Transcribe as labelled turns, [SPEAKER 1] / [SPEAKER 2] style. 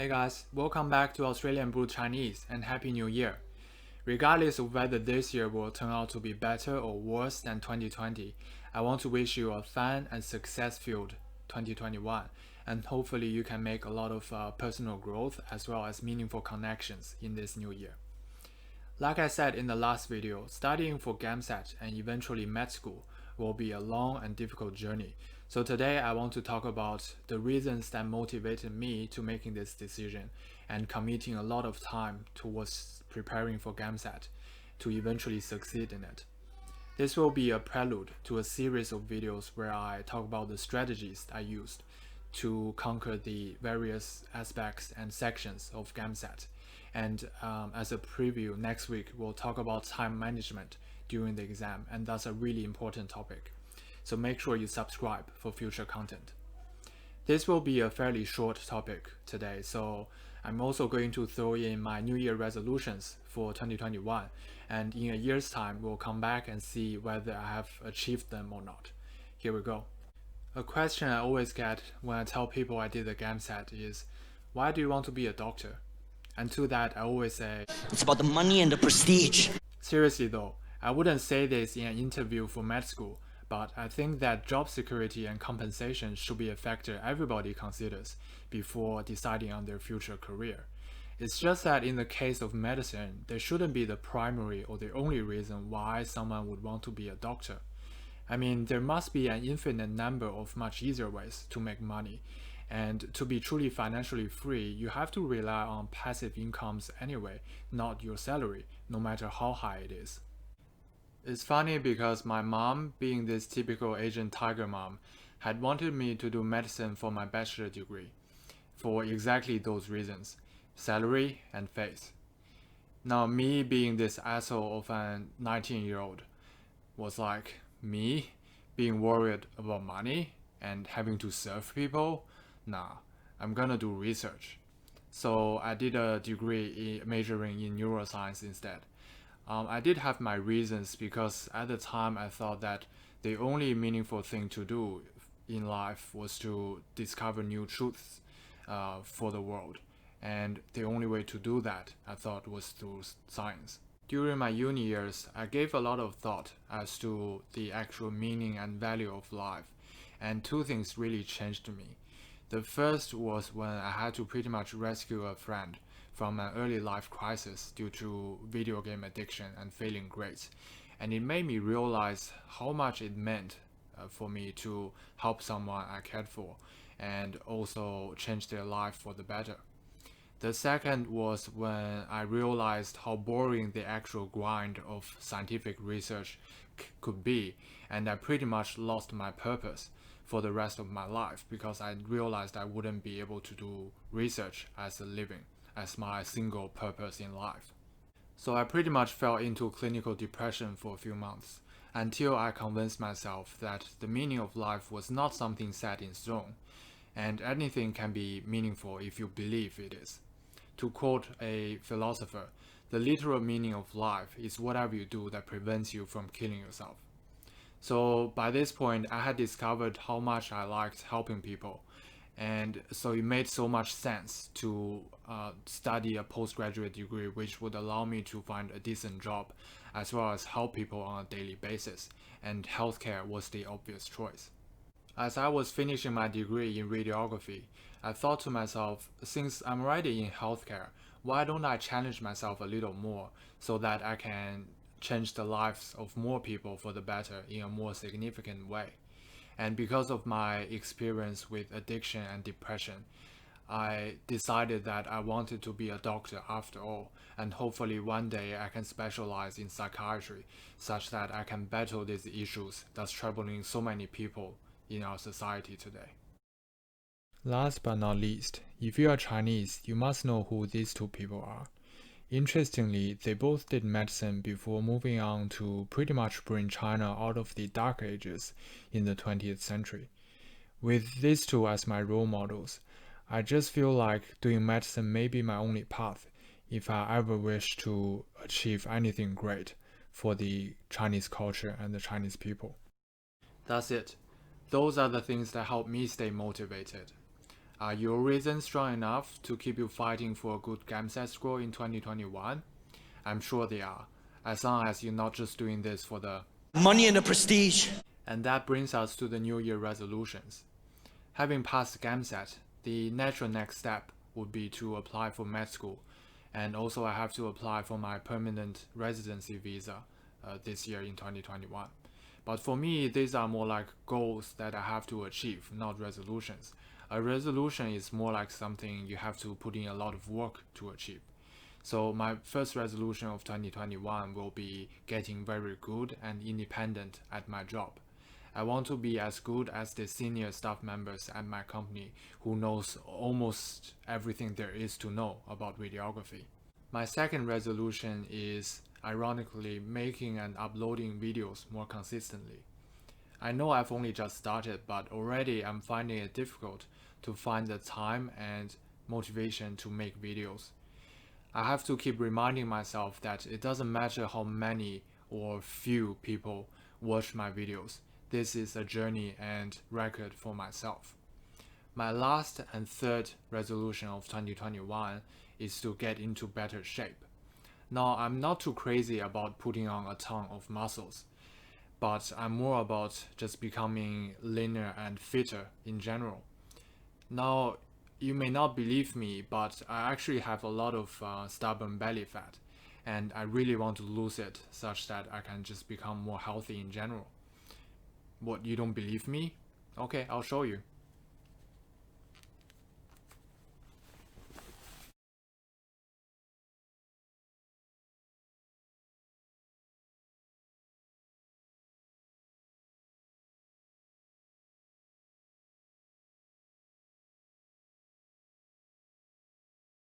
[SPEAKER 1] Hey guys, welcome back to Australian Brew Chinese and Happy New Year. Regardless of whether this year will turn out to be better or worse than 2020, I want to wish you a fun and success-filled 2021, and hopefully you can make a lot of personal growth as well as meaningful connections in this new year. Like I said in the last video, studying for GAMSAT and eventually med school will be a long and difficult journey. So today I want to talk about the reasons that motivated me to making this decision and committing a lot of time towards preparing for GAMSAT to eventually succeed in it. This will be a prelude to a series of videos where I talk about the strategies I used to conquer the various aspects and sections of GAMSAT. And as a preview, next week we'll talk about time management during the exam, and that's a really important topic. So make sure you subscribe for future content. This will be a fairly short topic today, so I'm also going to throw in my New Year resolutions for 2021, and in a year's time we'll come back and see whether I have achieved them or not. Here we go. A question I always get when I tell people I did the GAMSAT is, why do you want to be a doctor? And to that I always say,
[SPEAKER 2] it's about the money and the prestige.
[SPEAKER 1] Seriously though, I wouldn't say this in an interview for med school, but I think that job security and compensation should be a factor everybody considers before deciding on their future career. It's just that in the case of medicine, there shouldn't be the primary or the only reason why someone would want to be a doctor. I mean, there must be an infinite number of much easier ways to make money. And to be truly financially free, you have to rely on passive incomes anyway, not your salary, no matter how high it is. It's funny because my mom, being this typical Asian tiger mom, had wanted me to do medicine for my bachelor degree, for exactly those reasons, salary and faith. Now me being this asshole of a 19-year-old was like, me being worried about money and having to serve people? Nah, I'm gonna do research. So I did a degree majoring in neuroscience instead. I did have my reasons because at the time I thought that the only meaningful thing to do in life was to discover new truths for the world. And the only way to do that, I thought, was through science. During my uni years, I gave a lot of thought as to the actual meaning and value of life. And two things really changed me. The first was when I had to pretty much rescue a friend from an early life crisis due to video game addiction and failing grades. And it made me realize how much it meant for me to help someone I cared for and also change their life for the better. The second was when I realized how boring the actual grind of scientific research could be, and I pretty much lost my purpose for the rest of my life because I realized I wouldn't be able to do research as a living, as my single purpose in life. So I pretty much fell into clinical depression for a few months until I convinced myself that the meaning of life was not something set in stone, and anything can be meaningful if you believe it is. To quote a philosopher, the literal meaning of life is whatever you do that prevents you from killing yourself. So by this point, I had discovered how much I liked helping people, and so it made so much sense to study a postgraduate degree which would allow me to find a decent job as well as help people on a daily basis, and healthcare was the obvious choice. As I was finishing my degree in radiography, I thought to myself, since I'm already in healthcare, why don't I challenge myself a little more so that I can change the lives of more people for the better in a more significant way. And because of my experience with addiction and depression, I decided that I wanted to be a doctor after all, and hopefully one day I can specialize in psychiatry such that I can battle these issues that's troubling so many people in our society today. Last but not least, if you are Chinese, you must know who these two people are. Interestingly, they both did medicine before moving on to pretty much bring China out of the dark ages in the 20th century. With these two as my role models, I just feel like doing medicine may be my only path if I ever wish to achieve anything great for the Chinese culture and the Chinese people. That's it. Those are the things that help me stay motivated. Are your reasons strong enough to keep you fighting for a good GAMSAT score in 2021? I'm sure they are, as long as you're not just doing this for the...
[SPEAKER 2] Money and the prestige.
[SPEAKER 1] And that brings us to the New Year resolutions. Having passed GAMSAT, the natural next step would be to apply for med school, and also I have to apply for my permanent residency visa this year in 2021. But for me, these are more like goals that I have to achieve, not resolutions. A resolution is more like something you have to put in a lot of work to achieve. So my first resolution of 2021 will be getting very good and independent at my job. I want to be as good as the senior staff members at my company who knows almost everything there is to know about radiography. My second resolution is, ironically, making and uploading videos more consistently. I know I've only just started, but already I'm finding it difficult to find the time and motivation to make videos. I have to keep reminding myself that it doesn't matter how many or few people watch my videos. This is a journey and record for myself. My last and third resolution of 2021 is to get into better shape. Now, I'm not too crazy about putting on a ton of muscles, but I'm more about just becoming leaner and fitter in general. Now, you may not believe me, but I actually have a lot of stubborn belly fat, and I really want to lose it such that I can just become more healthy in general. What, you don't believe me? Okay, I'll show you.